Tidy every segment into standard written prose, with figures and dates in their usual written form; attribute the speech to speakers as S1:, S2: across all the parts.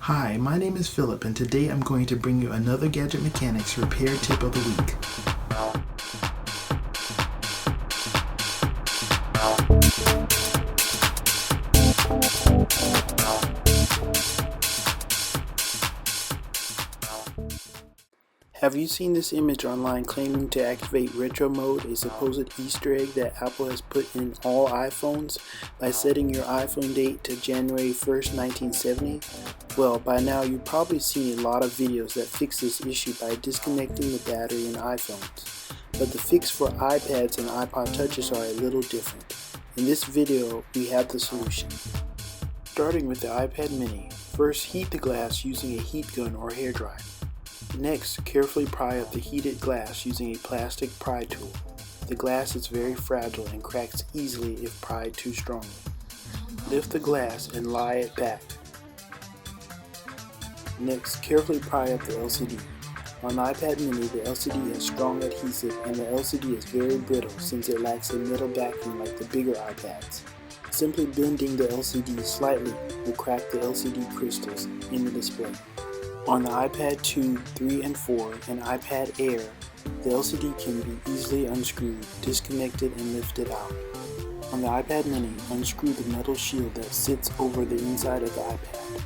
S1: Hi, my name is Philip, and today I'm going to bring you another Gadget Mechanics repair tip of the week. Have you seen this image online claiming to activate retro mode, a supposed Easter egg that Apple has put in all iPhones by setting your iPhone date to January 1st, 1970? Well, by now you've probably seen a lot of videos that fix this issue by disconnecting the battery in iPhones. But the fix for iPads and iPod touches are a little different. In this video, we have the solution. Starting with the iPad mini, first heat the glass using a heat gun or hairdryer. Next, carefully pry up the heated glass using a plastic pry tool. The glass is very fragile and cracks easily if pried too strongly. Lift the glass and lie it back. Next, carefully pry up the LCD. On the iPad mini, the LCD has strong adhesive and the LCD is very brittle since it lacks a metal backing like the bigger iPads. Simply bending the LCD slightly will crack the LCD crystals in the display. On the iPad 2, 3, and 4, and iPad Air, the LCD can be easily unscrewed, disconnected, and lifted out. On the iPad mini, unscrew the metal shield that sits over the inside of the iPad.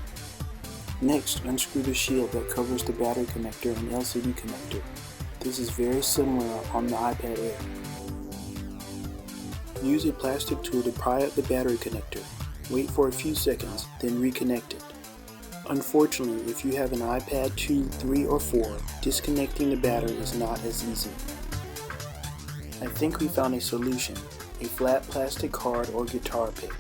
S1: Next, unscrew the shield that covers the battery connector and LCD connector. This is very similar on the iPad Air. Use a plastic tool to pry up the battery connector. Wait for a few seconds, then reconnect it. Unfortunately, if you have an iPad 2, 3, or 4, disconnecting the battery is not as easy. I think we found a solution, a flat plastic card or guitar pick.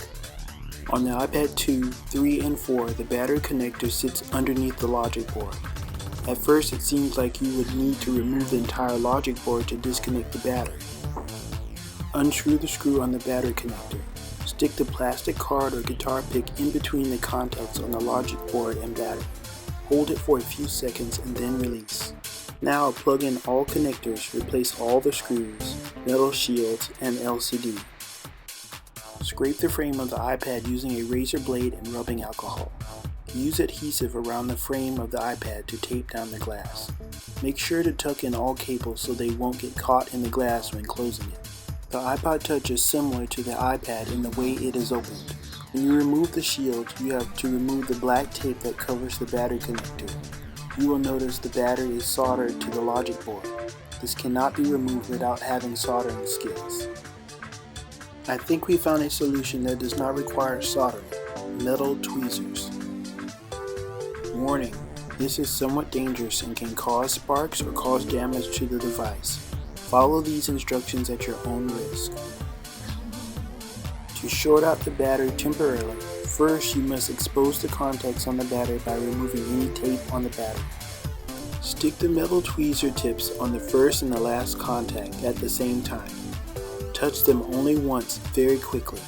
S1: On the iPad 2, 3, and 4, the battery connector sits underneath the logic board. At first, it seems like you would need to remove the entire logic board to disconnect the battery. Unscrew the screw on the battery connector. Stick the plastic card or guitar pick in between the contacts on the logic board and battery. Hold it for a few seconds and then release. Now plug in all connectors, replace all the screws, metal shields, and LCD. Scrape the frame of the iPad using a razor blade and rubbing alcohol. Use adhesive around the frame of the iPad to tape down the glass. Make sure to tuck in all cables so they won't get caught in the glass when closing it. The iPod Touch is similar to the iPad in the way it is opened. When you remove the shield, you have to remove the black tape that covers the battery connector. You will notice the battery is soldered to the logic board. This cannot be removed without having soldering skills. I think we found a solution that does not require soldering: metal tweezers. Warning: this is somewhat dangerous and can cause sparks or cause damage to the device. Follow these instructions at your own risk. To short out the battery temporarily, first you must expose the contacts on the battery by removing any tape on the battery. Stick the metal tweezer tips on the first and the last contact at the same time. Touch them only once very quickly.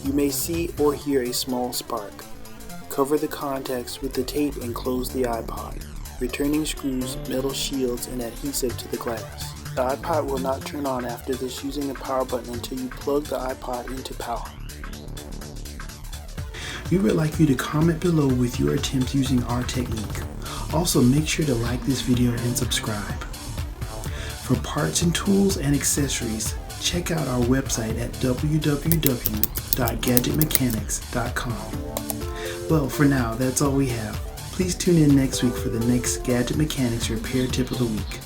S1: You may see or hear a small spark. Cover the contacts with the tape and close the iPod, returning screws, metal shields, and adhesive to the glass. The iPod will not turn on after this using the power button until you plug the iPod into power. We would like you to comment below with your attempts using our technique. Also, make sure to like this video and subscribe. For parts and tools and accessories, check out our website at www.gadgetmechanix.com. Well, for now, that's all we have. Please tune in next week for the next Gadget Mechanics repair tip of the week.